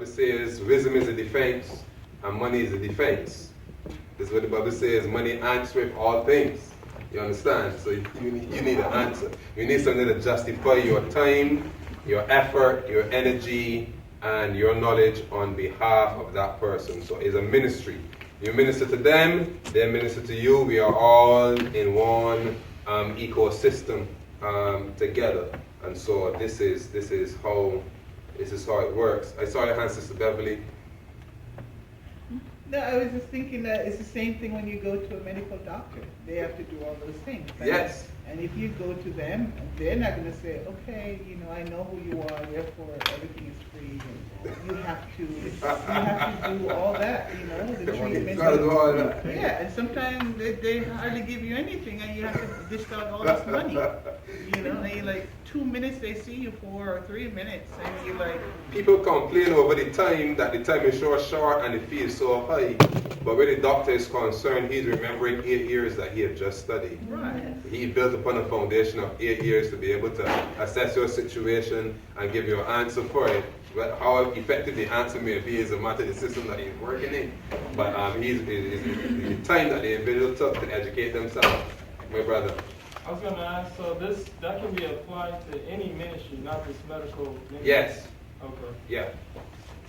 Bible says wisdom is a defense and money is a defense. This is what the Bible says, money answereth all things. You understand? So you need an answer. You need something to justify your time, your effort, your energy, and your knowledge on behalf of that person. So it's a ministry. You minister to them, they minister to you. We are all in one ecosystem together. And so this is how it works. I saw your hand, Sister Beverly. No, I was just thinking that it's the same thing when you go to a medical doctor. They have to do all those things. Right? Yes. And if you go to them, they're not going to say, okay, I know who you are, therefore everything is free. And you have to do all that, the treatment. You gotta do all that. Yeah, and sometimes they hardly give you anything, and you have to dish out all this money. And you're like, 2 minutes they see you for, or 3 minutes, and you're like... People complain over the time, that the time is so short and the fee is so high. But when the doctor is concerned, he's remembering 8 years that he had just studied. Right. He built upon a foundation of 8 years to be able to assess your situation and give you an answer for it. But how effective the answer may be is a matter of the system that he's working in. But the time that the individual took to educate themselves. My brother. I was going to ask, so that can be applied to any ministry, not just medical ministry? Yes. Okay.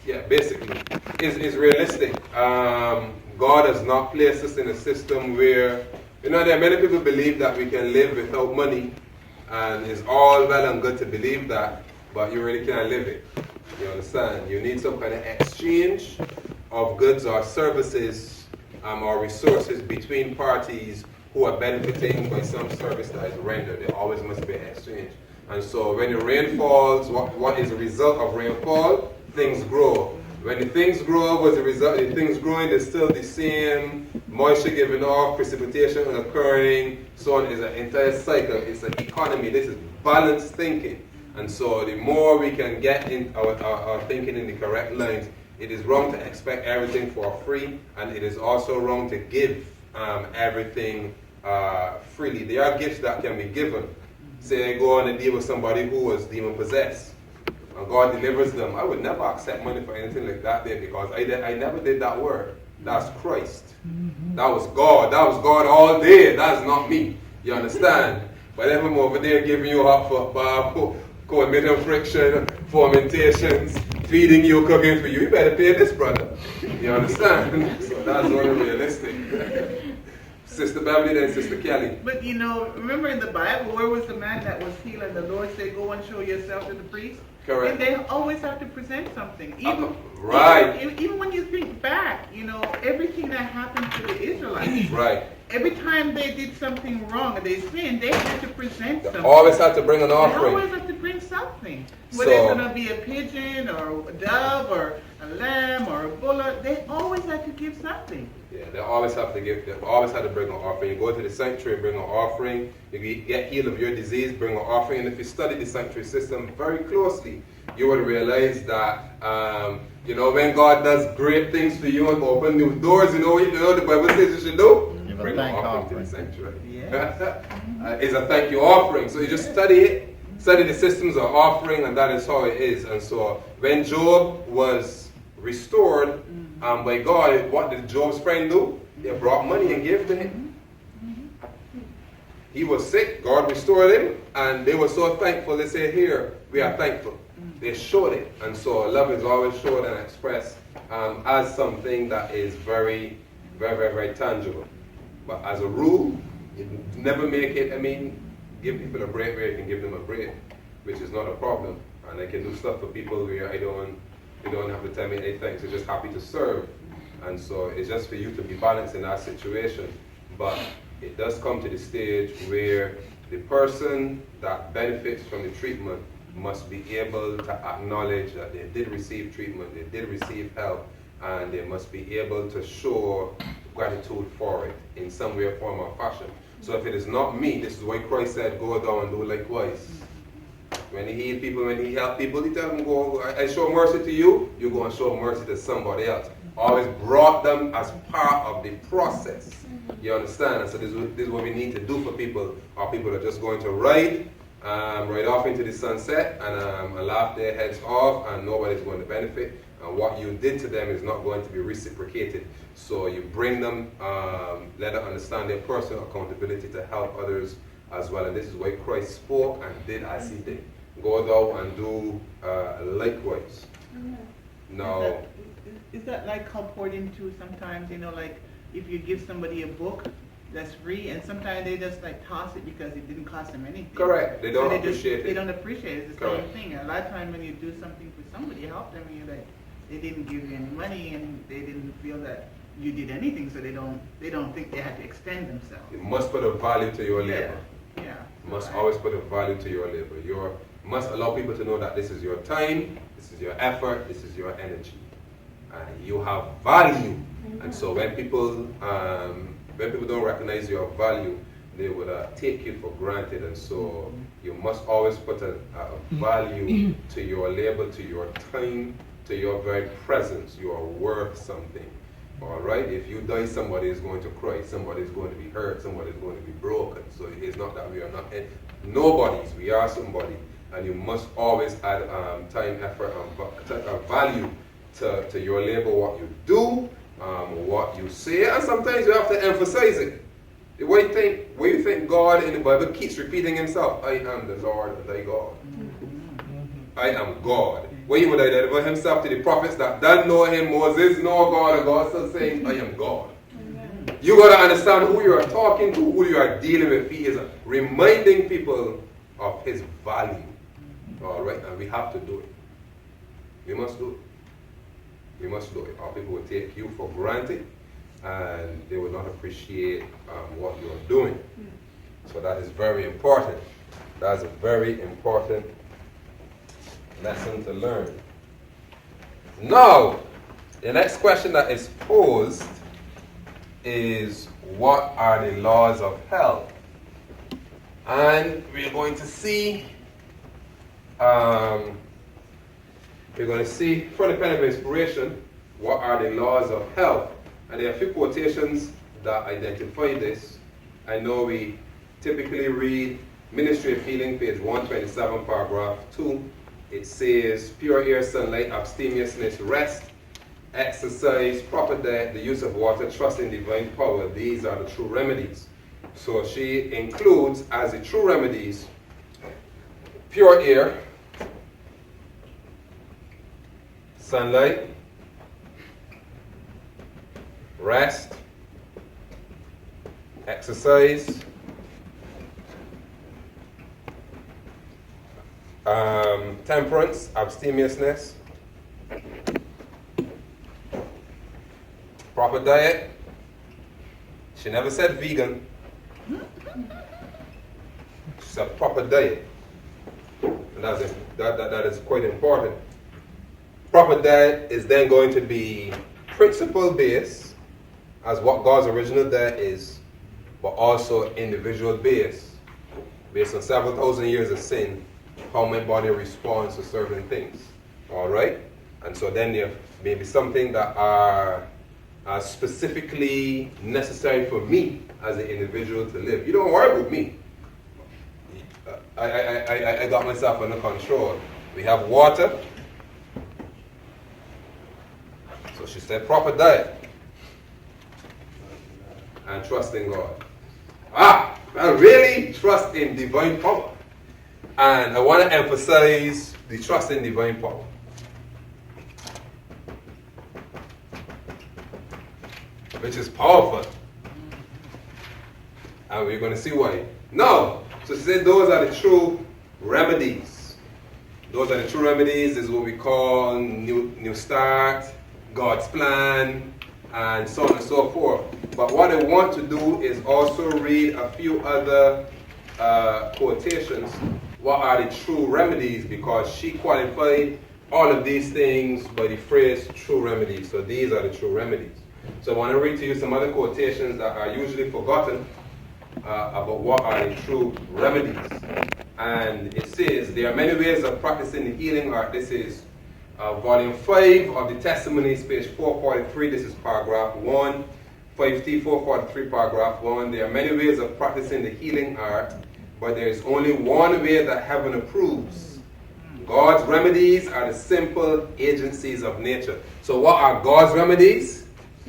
Yeah, basically. It's realistic. God has not placed us in a system where, there are many people believe that we can live without money, and it's all well and good to believe that, but you really can't live it. You understand? You need some kind of exchange of goods or services or resources between parties who are benefiting by some service that is rendered. There always must be an exchange. And so when the rain falls, what is the result of rainfall? Things grow. When the things grow, what's the result? The things growing is still the same, moisture giving off, precipitation occurring, so on. It's an entire cycle. It's an economy. This is balanced thinking. And so the more we can get in our thinking in the correct lines, it is wrong to expect everything for free, and it is also wrong to give everything freely. There are gifts that can be given. Say I go on a deal with somebody who was demon possessed, and God delivers them. I would never accept money for anything like that there, because I never did that work. That's Christ. That was God. That was God all day. That's not me. You understand? But if I'm over there giving you up for committing friction, fomentations, feeding you, cooking for you better pay this, brother. You understand? So that's only realistic. Sister Beverly, then Sister Kelly. But remember in the Bible, where was the man that was healed and the Lord said, go and show yourself to the priest? Correct. And they always have to present something. Even when you think back, everything that happened to the Israelites. Right. Every time they did something wrong, they sinned, they had to present something. Always have to bring an offering. They always have to bring something. Whether it's going to be a pigeon or a dove or a lamb or a bullock, they always have to give something. Yeah, they always have to bring an offering. You go to the sanctuary, bring an offering. You get healed of your disease, bring an offering. And if you study the sanctuary system very closely, you will realize that when God does great things for you and open new doors, you know what the Bible says you should do? Bring an offering to the sanctuary. Yeah. It's a thank you offering. So you just study it, study the systems of offering, and that is how it is. And so when Job was restored by God, what did Job's friend do? They brought money and gave to him. He was sick, God restored him, and they were so thankful. They said, here, we are thankful. They showed it. And so love is always showed and expressed as something that is very, very, very, very tangible. But as a rule, you never make it, give people a break where you can give them a break, which is not a problem. And I can do stuff for people where you don't have to tell me any thanks. You're just happy to serve. And so it's just for you to be balanced in that situation. But it does come to the stage where the person that benefits from the treatment must be able to acknowledge that they did receive treatment, they did receive help, and they must be able to show gratitude for it in some way, form, or fashion. So if it is not me, this is why Christ said, go down and do likewise. When he healed people, when he helped people, he tell them, go, I show mercy to you, you go and show mercy to somebody else. Always brought them as part of the process. You understand? And so this is what we need to do for people. Our people are just going to ride off into the sunset and laugh their heads off, and nobody's going to benefit. and what you did to them is not going to be reciprocated. So you bring them, let them understand their personal accountability to help others as well. And this is why Christ spoke and did as he did. Go thou and do likewise. Now, is that like how poured into sometimes, like if you give somebody a book that's free, and sometimes they just like toss it because it didn't cost them anything. Correct. They don't appreciate it. They don't appreciate it. It's the Correct. same thing. A lot of times when you do something for somebody, help them, you're like, they didn't give you any money and they didn't feel that you did anything, so they don't think they have to extend themselves. you must put a value to your labor. Yeah. You must always put a value to your labor. You must allow people to know that this is your time, this is your effort, this is your energy. You have value. And so when people don't recognize your value, they would take you for granted. And so you must always put a value to your labor, to your time, to your very presence. You are worth something. All right? If you die, somebody is going to cry. Somebody is going to be hurt. Somebody is going to be broken. So it's not that we are not nobodies. We are somebody. And you must always add time, effort, and value to your labor, what you do, what you say, and sometimes you have to emphasize it. What you think God in the Bible keeps repeating himself? I am the Lord thy God. I am God. When he would identify himself to the prophets that don't know him, Moses, no God, or God still saying, I am God. Amen. You got to understand who you are talking to, who you are dealing with. He is reminding people of his value. All right, and we have to do it. We must do it. We must do it. Or people will take you for granted and they will not appreciate what you are doing. So that is very important. That's a very important lesson to learn. Now, the next question that is posed is, what are the laws of hell? And we're going to see from the pen of inspiration, what are the laws of hell? And there are a few quotations that identify this. I know we typically read Ministry of Healing, page 127, paragraph 2. It says, pure air, sunlight, abstemiousness, rest, exercise, proper diet, the use of water, trust in divine power. These are the true remedies. So she includes as the true remedies, pure air, sunlight, rest, exercise, temperance, abstemiousness, proper diet. She never said vegan. She said proper diet. And that is quite important. Proper diet is then going to be principle-based, as what God's original diet is, but also individual-based, based on several thousand years of sin, how my body responds to certain things. All right? And so then there may be something that are specifically necessary for me as an individual to live. You don't worry about me. I got myself under control. We have water. So she said proper diet. And trust in God. I really trust in divine power. And I want to emphasize the trust in divine power. Which is powerful. And we're going to see why. No. So she said those are the true remedies. Those are the true remedies. This is what we call new start, God's plan, and so on and so forth. But what I want to do is also read a few other quotations. What are the true remedies? Because she qualified all of these things by the phrase true remedies. So these are the true remedies. So I want to read to you some other quotations that are usually forgotten about what are the true remedies. And it says, there are many ways of practicing the healing art. This is volume 5 of the Testimonies, page 443. This is paragraph 1. 5T 443, paragraph 1. There are many ways of practicing the healing art, but there is only one way that heaven approves. God's remedies are the simple agencies of nature. So what are God's remedies?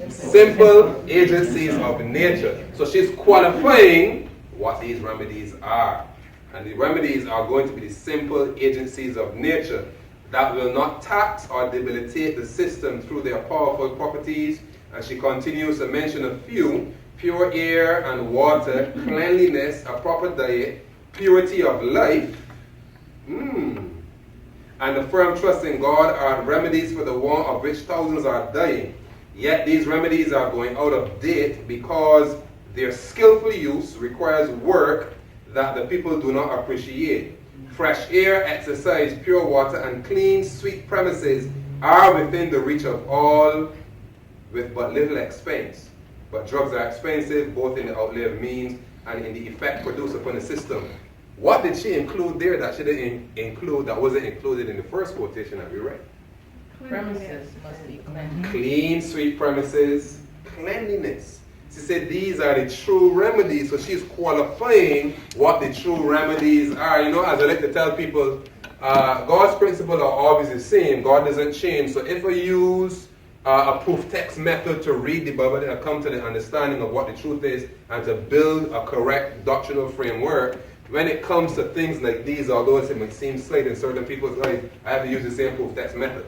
Simple agencies of nature. So she's qualifying what these remedies are. And the remedies are going to be the simple agencies of nature that will not tax or debilitate the system through their powerful properties. And she continues to mention a few: pure air and water, cleanliness, a proper diet, purity of life, and the firm trust in God are remedies for the want of which thousands are dying. Yet these remedies are going out of date because their skillful use requires work that the people do not appreciate. Fresh air, exercise, pure water, and clean, sweet premises are within the reach of all with but little expense. But drugs are expensive, both in the outlay of means and in the effect produced upon the system. What did she include there that she didn't include, that wasn't included in the first quotation that we read? Premises must be clean. Clean, sweet premises, cleanliness. She said these are the true remedies. So she's qualifying what the true remedies are. You know, as I like to tell people, God's principles are always the same. God doesn't change. So if I use a proof text method to read the Bible, then I come to the understanding of what the truth is and to build a correct doctrinal framework. When it comes to things like these, although it might seem slight in certain people's lives, I have to use the same proof text method.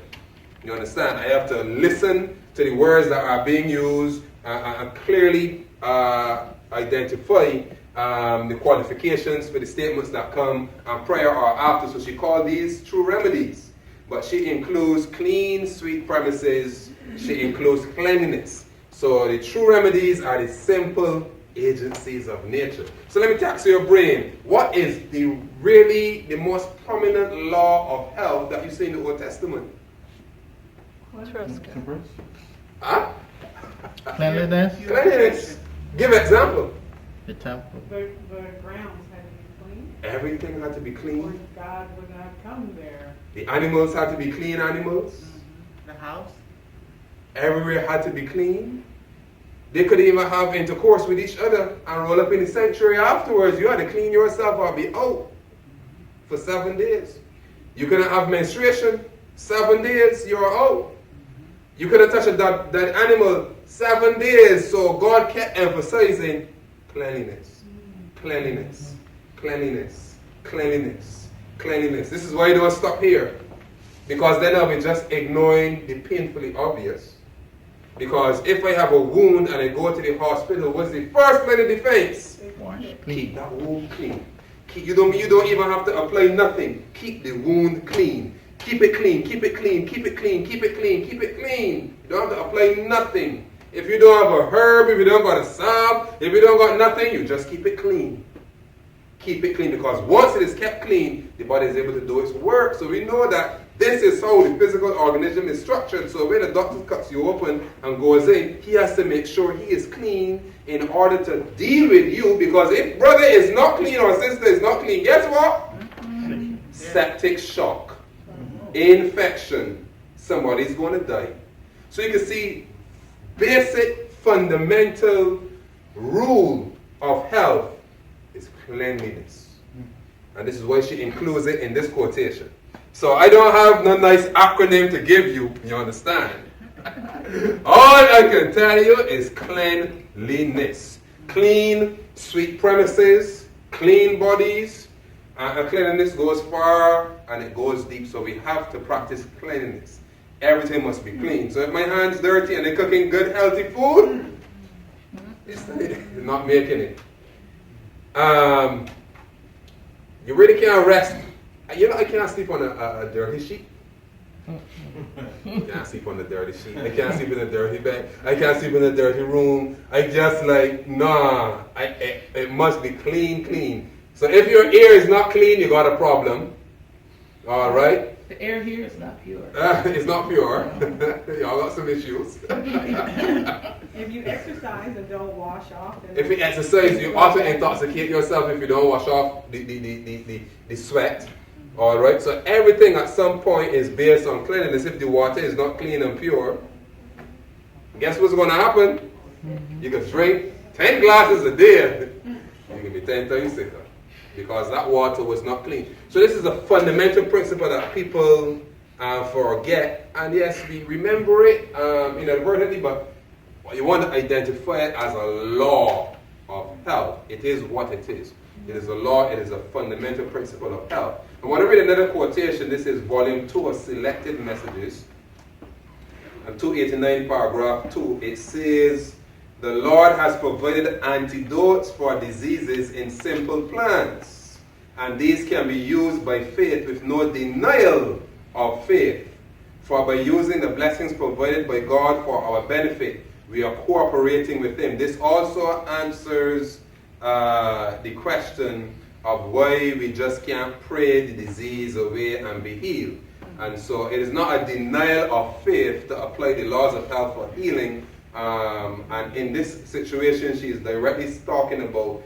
You understand? I have to listen to the words that are being used and clearly identify the qualifications for the statements that come prior or after. So she called these true remedies. But she includes clean, sweet premises. She includes cleanliness. So the true remedies are the simple agencies of nature. So let me tax your brain. What is really the most prominent law of health that you see in the Old Testament? Trust God. Huh? Cleanliness, Cleanliness. Give an example. the temple. The grounds had to be clean, Everything had to be or clean. God would not come there. The animals had to be clean animals. The house. Everywhere had to be clean. They could even have intercourse with each other and roll up in the sanctuary afterwards. You had to clean yourself or be out for 7 days. You couldn't have menstruation. 7 days, you're out. You couldn't touch that animal 7 days. So God kept emphasizing cleanliness, cleanliness, cleanliness, cleanliness, cleanliness. This is why you don't stop here. Because then I'll be just ignoring the painfully obvious. Because if I have a wound and I go to the hospital, what's the first line of defense? Wash Keep clean. that wound clean. You don't even have to apply nothing. Keep the wound clean. Keep it clean, keep it clean, keep it clean, keep it clean, keep it clean. You don't have to apply nothing. If you don't have a herb, if you don't got a salve, if you don't got nothing, you just keep it clean. Keep it clean, because once it is kept clean, the body is able to do its work. So we know that this is how the physical organism is structured. So when the doctor cuts you open and goes in, he has to make sure he is clean in order to deal with you. Because if brother is not clean or sister is not clean, guess what? Septic shock. Infection. Somebody's going to die. So you can see basic fundamental rule of health is cleanliness. And this is why she includes it in this quotation. So I don't have no nice acronym to give you, you understand? All I can tell you is cleanliness. Clean, sweet premises, clean bodies. And cleanliness goes far and it goes deep. So we have to practice cleanliness. Everything must be clean. So if my hand's dirty and they're cooking good, healthy food, it's not making it. You really can't rest. You know, I can't sleep on a dirty sheet. I can't sleep on a dirty sheet. I can't sleep in a dirty bed. I can't sleep in a dirty room. I just nah. It must be clean. So if your ear is not clean, you got a problem. All right? The air here is not pure. It's not pure. Y'all got some issues. If you exercise and don't wash off, then If you exercise, you also intoxicate yourself if you don't wash off the sweat. All right? So everything at some point is based on cleanliness. If the water is not clean and pure, guess what's going to happen? You can drink 10 glasses a day. You're going to be 10 times sicker. because that water was not clean. So this is a fundamental principle that people forget, and yes, we remember it inadvertently, but you want to identify it as a law of health. It is what it is. It is a law, it is a fundamental principle of health. I want to read another quotation. This is volume 2 of Selected Messages, and 289 paragraph 2. It says, "The Lord has provided antidotes for diseases in simple plans, and these can be used by faith with no denial of faith. For by using the blessings provided by God for our benefit, we are cooperating with Him." This also answers the question of why we just can't pray the disease away and be healed. And so it is not a denial of faith to apply the laws of health for healing. And in this situation, she is directly talking about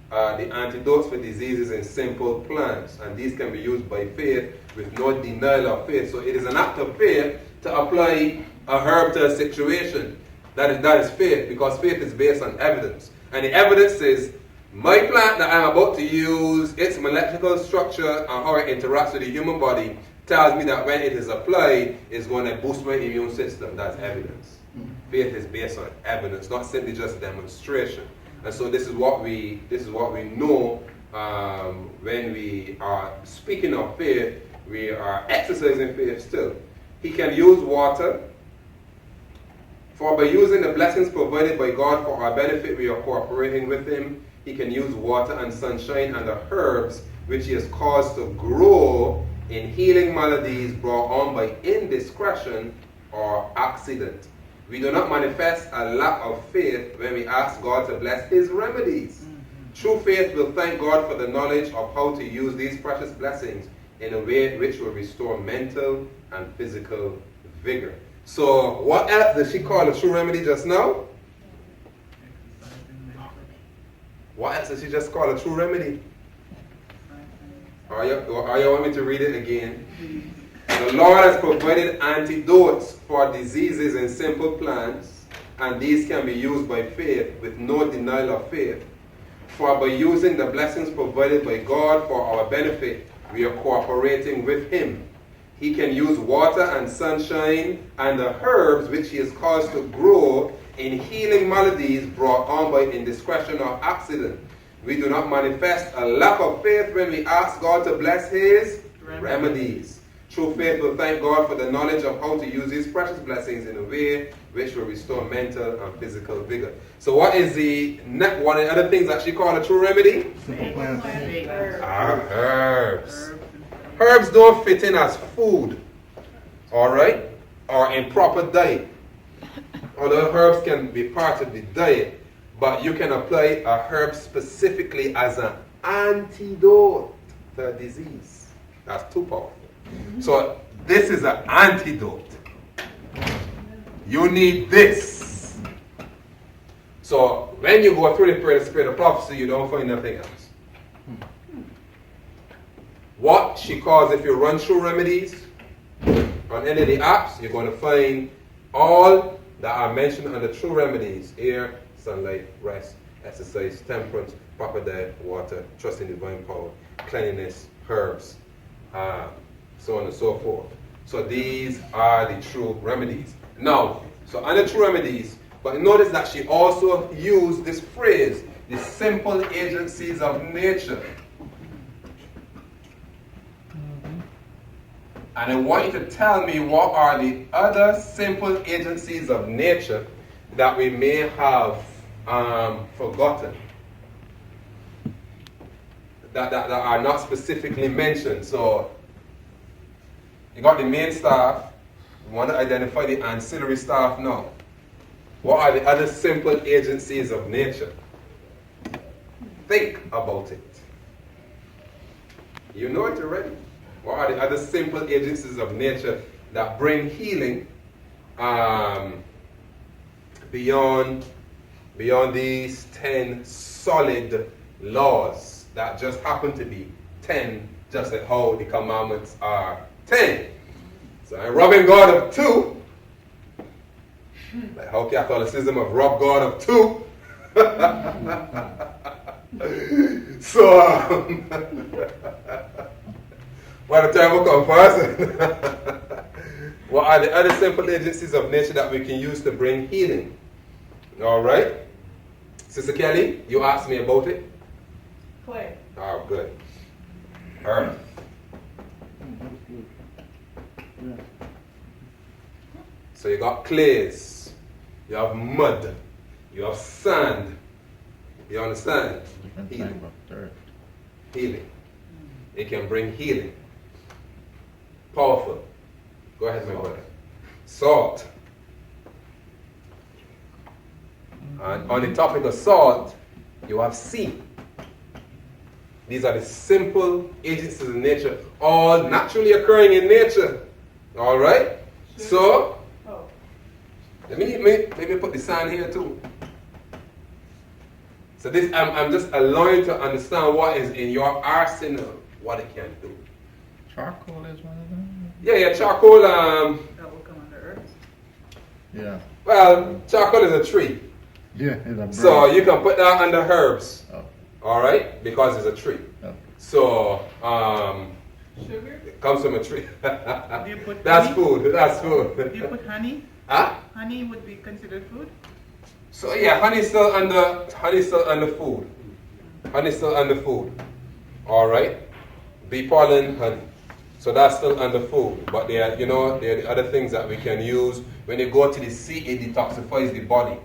the antidotes for diseases in simple plants. And these can be used by faith with no denial of faith. So it is an act of faith to apply a herb to a situation. That is faith, because faith is based on evidence. And the evidence is, my plant that I'm about to use, its molecular structure and how it interacts with the human body tells me that when it is applied, it's going to boost my immune system. That's evidence. Faith is based on evidence, not simply just demonstration. And so this is what we know when we are speaking of faith. We are exercising faith still. He can use water. For by using the blessings provided by God for our benefit, we are cooperating with Him. He can use water and sunshine and the herbs which He has caused to grow in healing maladies brought on by indiscretion or accident. We do not manifest a lack of faith when we ask God to bless His remedies. True faith will thank God for the knowledge of how to use these precious blessings in a way which will restore mental and physical vigor. So what else did she call a true remedy just now? What else did she just call a true remedy? Are you want me to read it again? The Lord has provided antidotes for diseases in simple plants, and these can be used by faith with no denial of faith. For by using the blessings provided by God for our benefit, we are cooperating with Him. He can use water and sunshine and the herbs which He has caused to grow in healing maladies brought on by indiscretion or accident. We do not manifest a lack of faith when we ask God to bless His remedies. True faith will thank God for the knowledge of how to use these precious blessings in a way which will restore mental and physical vigor. So what is one of the other things that she called a true remedy? Herbs. Herbs don't fit in as food, alright, or in proper diet. Although herbs can be part of the diet, but you can apply a herb specifically as an antidote to a disease. That's too powerful. So this is an antidote. You need this. So when you go through the spirit of prophecy, you don't find nothing else. What she calls, if you run True Remedies on any of the apps, you're going to find all that are mentioned under True Remedies: air, sunlight, rest, exercise, temperance, proper diet, water, trust in divine power, cleanliness, herbs, so on and so forth. So these are the True Remedies. Now, so under True Remedies, but notice that she also used this phrase, the simple agencies of nature. And I want you to tell me what are the other simple agencies of nature that we may have forgotten, that are not specifically mentioned. So you got the main staff. We want to identify the ancillary staff now. What are the other simple agencies of nature? Think about it. You know it already. What are the other simple agencies of nature that bring healing beyond these 10 solid laws that just happen to be 10, just like how the commandments are 10? So I'm robbing God of 2, like how Catholicism have robbed God of 2. So, by the time we come first, what are the other simple agencies of nature that we can use to bring healing? All right. Sister Kelly, you asked me about it. Clay. Oh, good. Earth. So you got clays, you have mud, you have sand. You understand? Different Healing. type of dirt. Healing. It can bring healing. Powerful. Go ahead, my brother. Salt. And on the topic of salt, you have sea. These are the simple agencies in nature, all naturally occurring in nature. All right? So, Oh. let me maybe put the sand here too. So this, I'm just allowing you to understand what is in your arsenal, what it can do. Charcoal is one of them. Yeah, charcoal. That will come under earth. Yeah. Well, charcoal is a tree, Yeah, it's a so bird. you can put that under herbs. Oh. All right, because it's a tree. Oh. So Sugar? it comes from a tree. Do you put That's honey? food. That's Do you food. put honey? Huh? Honey would be considered food? So yeah, honey's still under food. Honey's still under food. All right, bee pollen, honey. So that's still under food. But there are the other things that we can use. When you go to the sea, it detoxifies the body.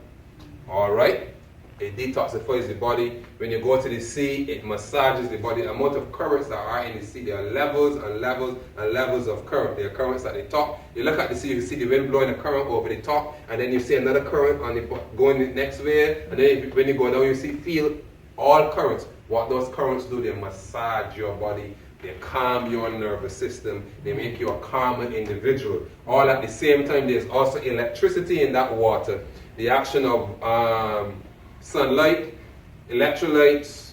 All right, it detoxifies the body. When you go to the sea, it massages the body. The amount of currents that are in the sea, there are levels and levels and levels of current. There are currents at the top. You look at the sea, you see the wind blowing a current over the top, and then you see another current on the going the next way, and then when you go down, you feel all currents. What those currents do, they massage your body. They calm your nervous system. They make you a calmer individual. All at the same time, there's also electricity in that water. The action of sunlight, electrolytes,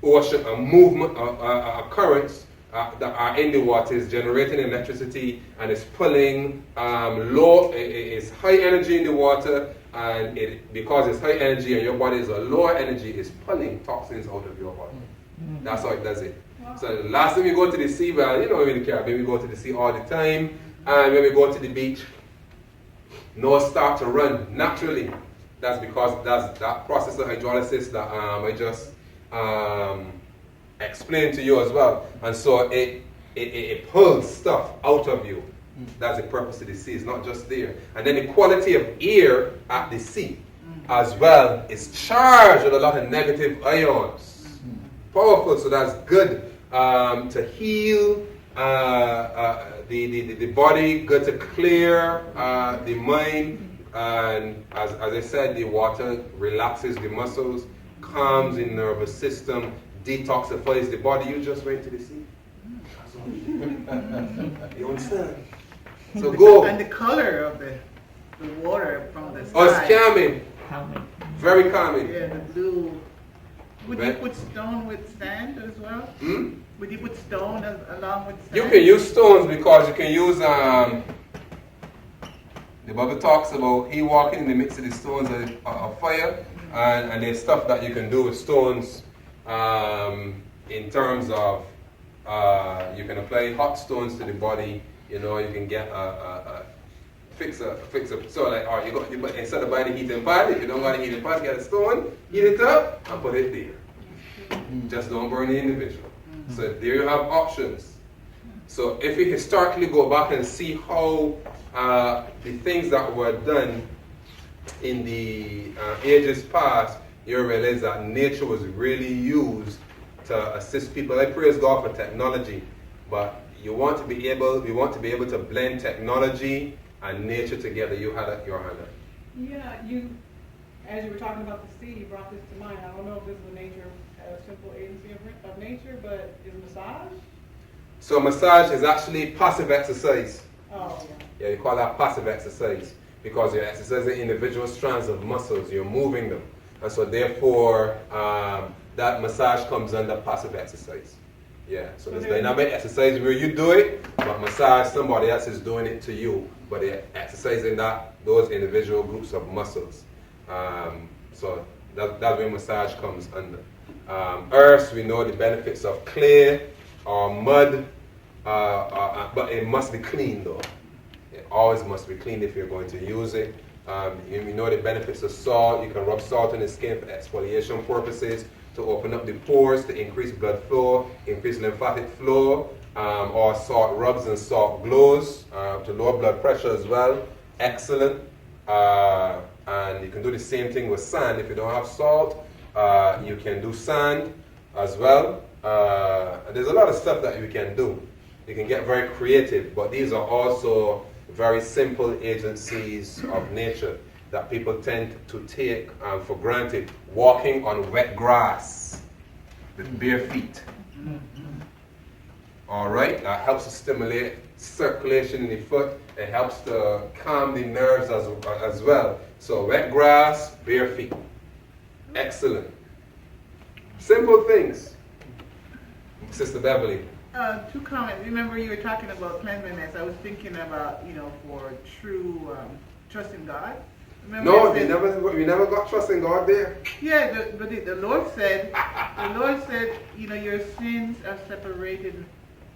ocean, movement, currents that are in the water is generating electricity, and it's pulling it's high energy in the water, and because it's high energy and your body is a lower energy, it's pulling toxins out of your body. That's how it does it. So the last time you go to the sea, well, in the Caribbean, we go to the sea all the time, and when we go to the beach, nose start to run naturally. That's because that's that process of hydrolysis that I just explained to you as well. And so it pulls stuff out of you. That's the purpose of the sea. It's not just there. And then the quality of air at the sea as well is charged with a lot of negative ions. Powerful, so that's good to heal the body, good to clear the mind. And as I said, the water relaxes the muscles, calms the nervous system, detoxifies the body. You just went to the sea. You understand? So go. And the color of the water from the sky. Oh, it's calming. Calming. Very calming. Yeah, the blue. Would you Right. put stone with sand as well? Hmm? Would you put stone along with sand? You can use stones because you can use the Bible talks about he walking in the midst of the stones of fire, and there's stuff that you can do with stones in terms of you can apply hot stones to the body. You can get fix a so like you put instead of buying a heating pad, if you don't got a heating pad, get a stone, heat it up and put it there. Just don't burn the individual. So there you have options. So if we historically go back and see how the things that were done in the ages past, you realize that nature was really used to assist people. I praise God for technology, but we want to be able to blend technology and nature together. You had your hand up. Yeah, as you were talking about the sea, you brought this to mind. I don't know if this is a simple agency of nature, but is massage? So massage is actually passive exercise. Oh, Yeah, you call that passive exercise because you're exercising individual strands of muscles. You're moving them, and so therefore that massage comes under passive exercise. Yeah, so there's dynamic exercise where you do it, but massage, somebody else is doing it to you, but they're exercising those individual groups of muscles. So That's where massage comes under. Earths, we know the benefits of clay or mud, but it must be clean though. It always must be clean if you're going to use it. You know the benefits of salt. You can rub salt on the skin for exfoliation purposes, to open up the pores, to increase blood flow, increase lymphatic flow, or salt rubs and salt glows, to lower blood pressure as well. Excellent. And you can do the same thing with sand. If you don't have salt, you can do sand as well. There's a lot of stuff that you can do. You can get very creative, but these are also very simple agencies of nature that people tend to take for granted. Walking on wet grass with bare feet. All right, that helps to stimulate circulation in the foot. It helps to calm the nerves as well. So wet grass, bare feet. Excellent. Simple things. Sister Beverly. 2 comments. Remember you were talking about cleanliness. I was thinking about, for true trust in God. Remember No, we never got trust in God there. Yeah, but the Lord said, your sins have separated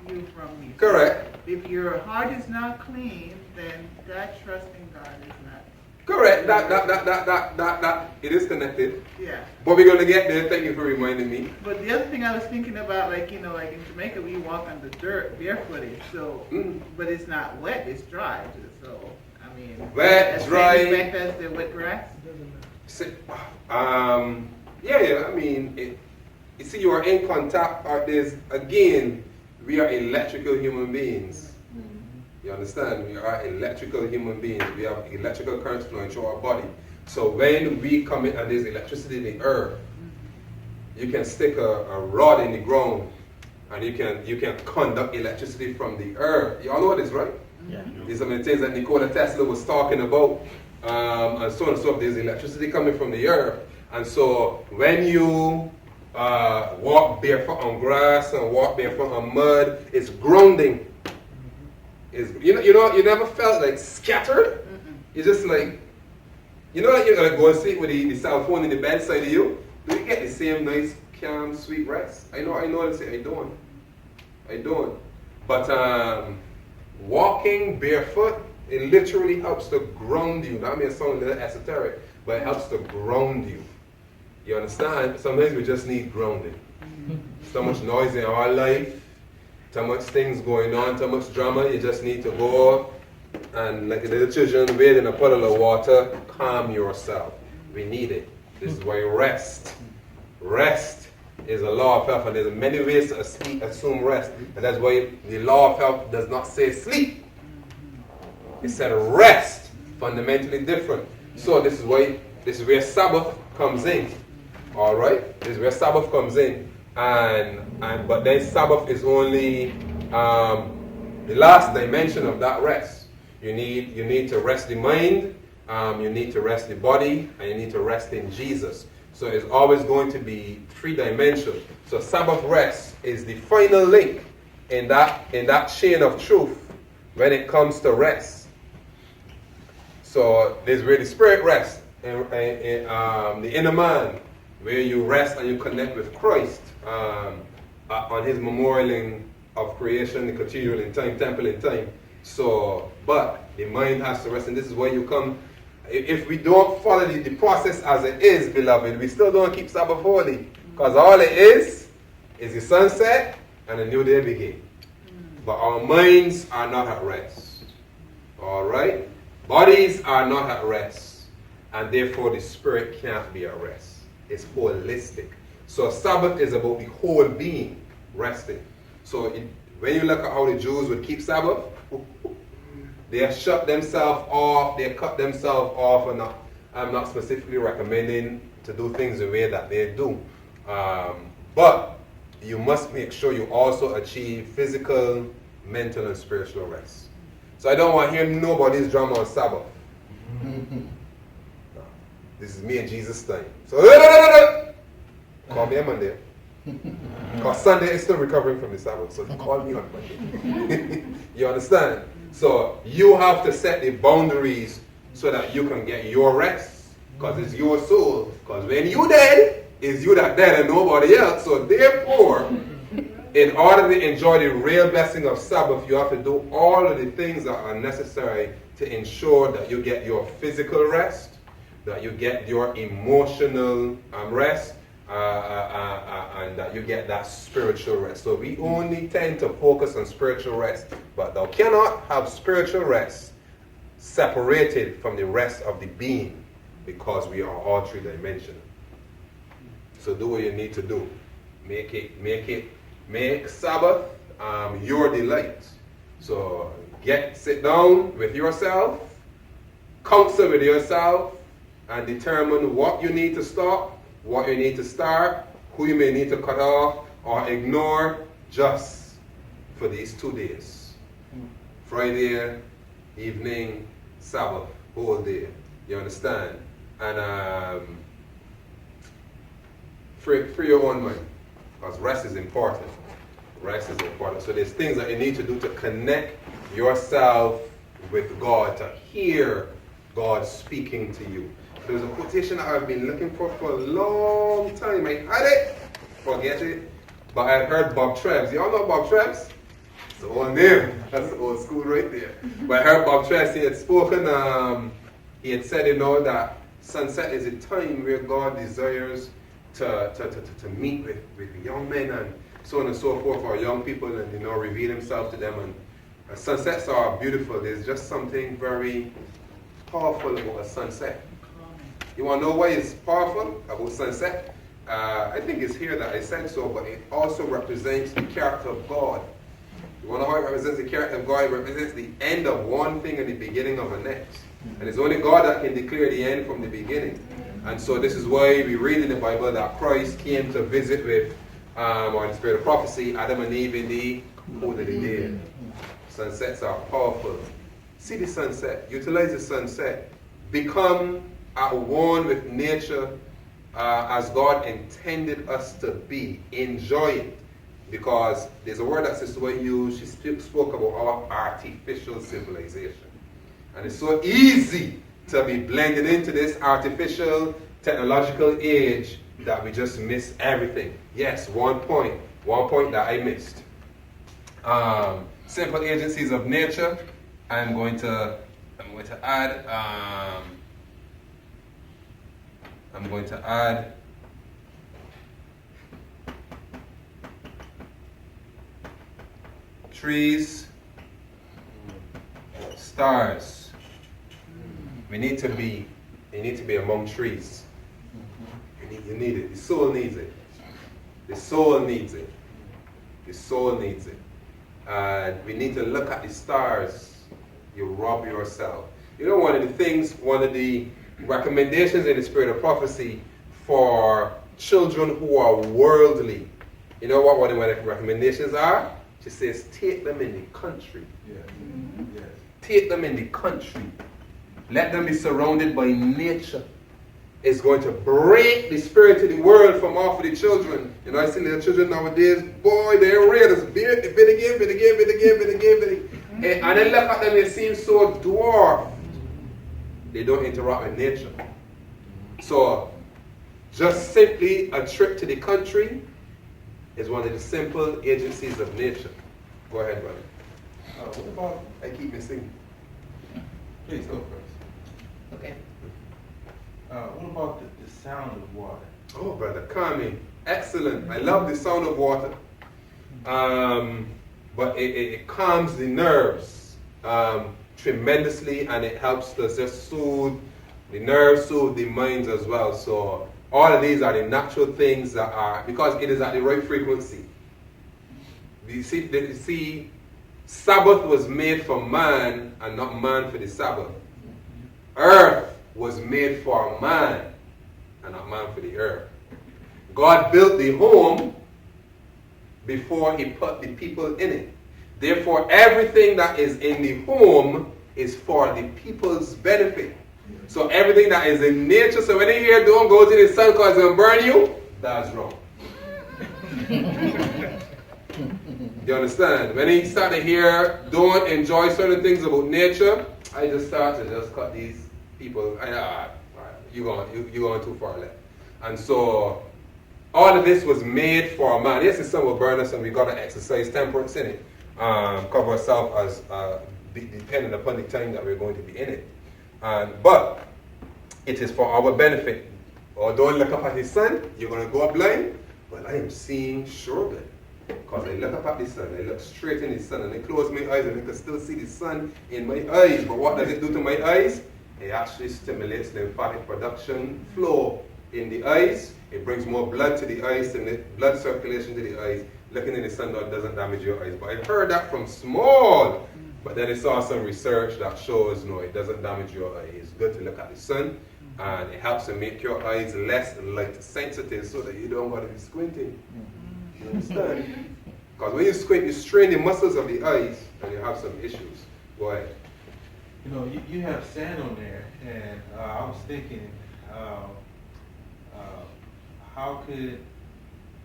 you from me. Correct. If your heart is not clean, then that trust in God is not. Correct. That it is connected. Yeah. But we're gonna get there. Thank you for reminding me. But the other thing I was thinking about, like in Jamaica, we walk on the dirt barefooted. So, but it's not wet; it's dry. So, I mean, wet, dry. As the wet grass. Yeah. I mean, you see, you are in contact. We are electrical human beings. You understand? We are electrical human beings. We have electrical currents flowing through our body. So when we come in and there's electricity in the earth, you can stick a rod in the ground and you can conduct electricity from the earth. You all know this, right? Yeah. These are the things that Nikola Tesla was talking about, and so on and so forth. There's electricity coming from the earth. And so when you walk barefoot on grass and walk barefoot on mud, it's grounding. You never felt like scattered. You're just like, you're gonna go and sleep with the cell phone in the bedside of you. Do you get the same nice, calm, sweet rest? I know. I say I don't. But walking barefoot, it literally helps to ground you. That may sound a little esoteric, but it helps to ground you. You understand? Sometimes we just need grounding. So much noise in our life, so much things going on, so much drama. You just need to go and, like the little children, wade in a puddle of water, calm yourself. We need it. This is why rest. Rest is a law of health, and there's many ways to assume rest. And that's why the law of health does not say sleep. It said rest, fundamentally different. So this is where Sabbath comes in. All right, this is where Sabbath comes in, but then Sabbath is only the last dimension of that rest. You need to rest the mind, you need to rest the body, and you need to rest in Jesus. So it's always going to be 3 dimensions. So Sabbath rest is the final link in that chain of truth when it comes to rest. So there's where the spirit rests, the inner man, where you rest and you connect with Christ on his memorialing of creation, the cathedral in time, temple in time. So, but the mind has to rest, and this is where you come. If we don't follow the process as it is, beloved, we still don't keep Sabbath holy, because all it is the sunset and a new day begin. But our minds are not at rest. All right? Bodies are not at rest, and therefore the spirit can't be at rest. It's holistic. So Sabbath is about the whole being resting. So when you look at how the Jews would keep Sabbath, they shut themselves off, they cut themselves off, and I'm not specifically recommending to do things the way that they do. But you must make sure you also achieve physical, mental, and spiritual rest. So I don't want to hear nobody's drama on Sabbath. This is me and Jesus' time. So, call me on Monday. Because Sunday is still recovering from the Sabbath, so call me on Monday. You understand? So, you have to set the boundaries so that you can get your rest Because it's your soul. Because when you dead, it's you that dead and nobody else. So therefore, in order to enjoy the real blessing of Sabbath, you have to do all of the things that are necessary to ensure that you get your physical rest, that you get your emotional rest, and that you get that spiritual rest. So we only tend to focus on spiritual rest, but thou cannot have spiritual rest separated from the rest of the being, because we are all three-dimensional. So do what you need to do. Make Sabbath your delight. So sit down with yourself, counsel with yourself, and determine what you need to stop, what you need to start, who you may need to cut off or ignore just for these 2 days. Friday evening, Sabbath, whole day. You understand? And free your own mind, because rest is important. Rest is important. So there's things that you need to do to connect yourself with God, to hear God speaking to you. There's a quotation that I've been looking for a long time. I had it, forget it, but I heard Bob Trebs. Y'all know Bob Trebs? It's the old name. That's the old school right there. But I heard Bob Trebs. He had spoken, he had said, that sunset is a time where God desires to meet with young men and so on and so forth, or young people, and reveal himself to them. And sunsets are beautiful. There's just something very powerful about a sunset. You want to know why it's powerful about sunset? I think it's here that I said so, but it also represents the character of God. You want to know how it represents the character of God? It represents the end of one thing and the beginning of the next. And it's only God that can declare the end from the beginning. And so this is why we read in the Bible that Christ came to visit with, or in the spirit of prophecy, Adam and Eve in the cool of the day. Sunsets are powerful. See the sunset. Utilize the sunset. Become at one with nature as God intended us to be. Enjoy it. Because there's a word that Sister White used. She spoke about our artificial civilization. And it's so easy to be blended into this artificial technological age that we just miss everything. Yes, one point that I missed. Simple agencies of nature. I'm going to add trees, stars. You need to be among trees. You need it. The soul needs it. The soul needs it. The soul needs it. And we need to look at the stars. You rob yourself. One of the recommendations in the spirit of prophecy for children who are worldly, you know what one of the recommendations are? She says, take them in the country. Yes. Yes. Take them in the country. Let them be surrounded by nature. It's going to break the spirit of the world from off of the children. I see little children nowadays, boy, they're real. Bit again. And then look at them, they seem so dwarfed. They don't interact with nature. So, just simply a trip to the country is one of the simple agencies of nature. Go ahead, brother. What about, I keep missing. Please go first. Okay. What about the sound of water? Oh, brother, calming. Excellent. I love the sound of water. But it calms the nerves tremendously, and it helps to just soothe the nerves, soothe the minds as well. So all of these are the natural things that are, because it is at the right frequency. You see, Sabbath was made for man and not man for the Sabbath. Earth was made for man and not man for the earth. God built the home before he put the people in it. Therefore, everything that is in the home is for the people's benefit. So everything that is in nature, so when you hear don't go to the sun because it's going to burn you, that's wrong. You understand? When you start to hear don't enjoy certain things about nature, I just start to just cut these people, you going too far left. And so all of this was made for a man. Yes, the sun will burn us and we got to exercise temperance in it. Cover ourselves as depending upon the time that we're going to be in it. But it is for our benefit. Or don't look up at the sun, you're going to go blind. But I am seeing surely. Because I look up at the sun, I look straight in the sun, and I close my eyes and I can still see the sun in my eyes. But what does it do to my eyes? It actually stimulates lymphatic production, flow in the eyes. It brings more blood to the eyes and the blood circulation to the eyes. Looking in the sun doesn't damage your eyes. But I heard that from small. But then I saw some research that shows no, it doesn't damage your eyes. It's good to look at the sun, and it helps to make your eyes less light sensitive so that you don't want to be squinting. You understand? Because when you squint, you strain the muscles of the eyes, and you have some issues. Go ahead. You know, you have sand on there, and I was thinking, how could,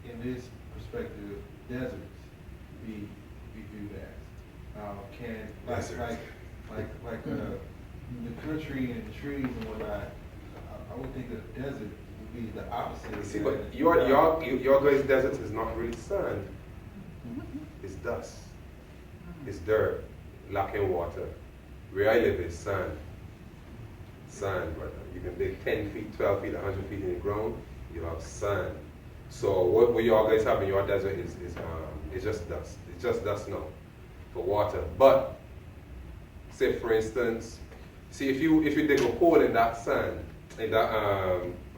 in this perspective, deserts be viewed as? The country and the trees and whatnot, I would think that the desert would be the opposite. You see, but your guys' desert is not really sand. It's dust. It's dirt, lacking water. Where I live is sand. Sand, brother. You can dig 10 feet, 12 feet, 100 feet in the ground, you have sand. So what you guys have in your desert is just dust. It's just dust now for water. But say for instance, see if you dig a hole in that sand, in that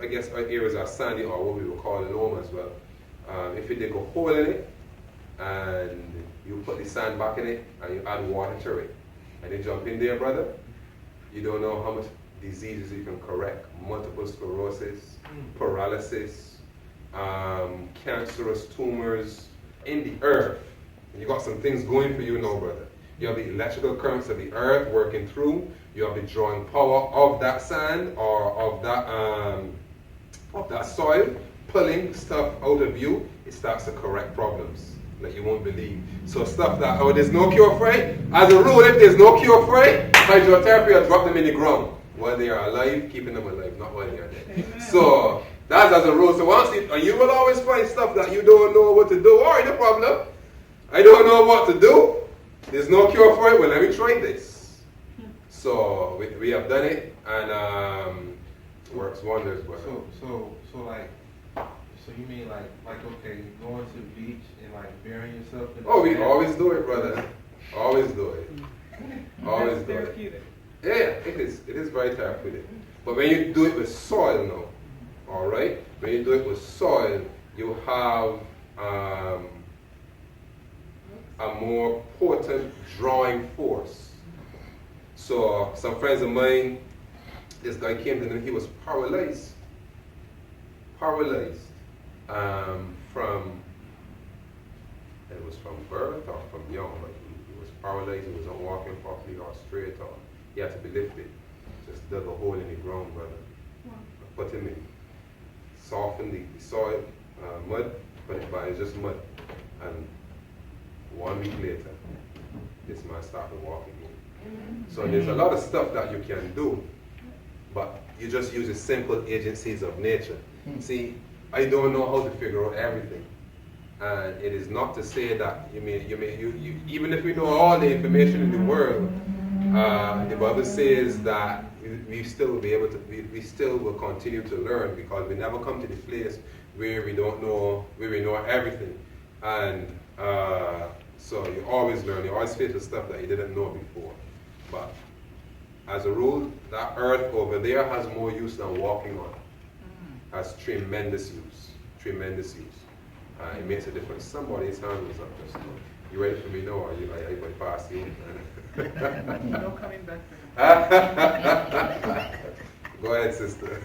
I guess areas are sandy or what we would call loam as well. If you dig a hole in it and you put the sand back in it and you add water to it and you jump in there, brother, you don't know how much diseases you can correct. Multiple sclerosis, paralysis, cancerous tumors in the earth. And you got some things going for you now, brother. You have the electrical currents of the earth working through. You have the drawing power of that sand or of that soil pulling stuff out of you. It starts to correct problems that you won't believe. So stuff that, there's no cure for it. As a rule, if there's no cure for it, hydrotherapy will drop them in the ground while they are alive, keeping them alive, not while they are dead. Amen. So that's as a rule. So once you will always find stuff that you don't know what to do. All right, no problem. I don't know what to do. There's no cure for it. Well, let me try this. So we have done it, and works wonders. But So you mean like okay, going to the beach and like burying yourself in the we sand? always do it, brother. Always do it. Always do it. Therapeutic. Yeah, it is. It is very therapeutic. But when you do it with soil now, all right? When you do it with soil, you have a more potent drawing force. So some friends of mine, this guy came to them, he was paralyzed. Paralyzed from, it was from birth or from young, but he was paralyzed, he wasn't walking properly or straight, or he had to be lifted. Just dug a hole in the ground, brother. Put him in. Soften the soil, mud, but it's just mud. And 1 week later, this man started walking again. So there's a lot of stuff that you can do, but you just use the simple agencies of nature. See, I don't know how to figure out everything. And it is not to say that you even if we know all the information in the world, the Bible says that we still will be able to, we still will continue to learn, because we never come to the place where we don't know, where we know everything. And so you always learn, you always face stuff that you didn't know before. But as a rule, that earth over there has more use than walking on. Has tremendous use, tremendous use. It makes a difference. Somebody's hand was up just now. You ready for me now, or you like I pass you? No coming back for him. Go ahead, sister.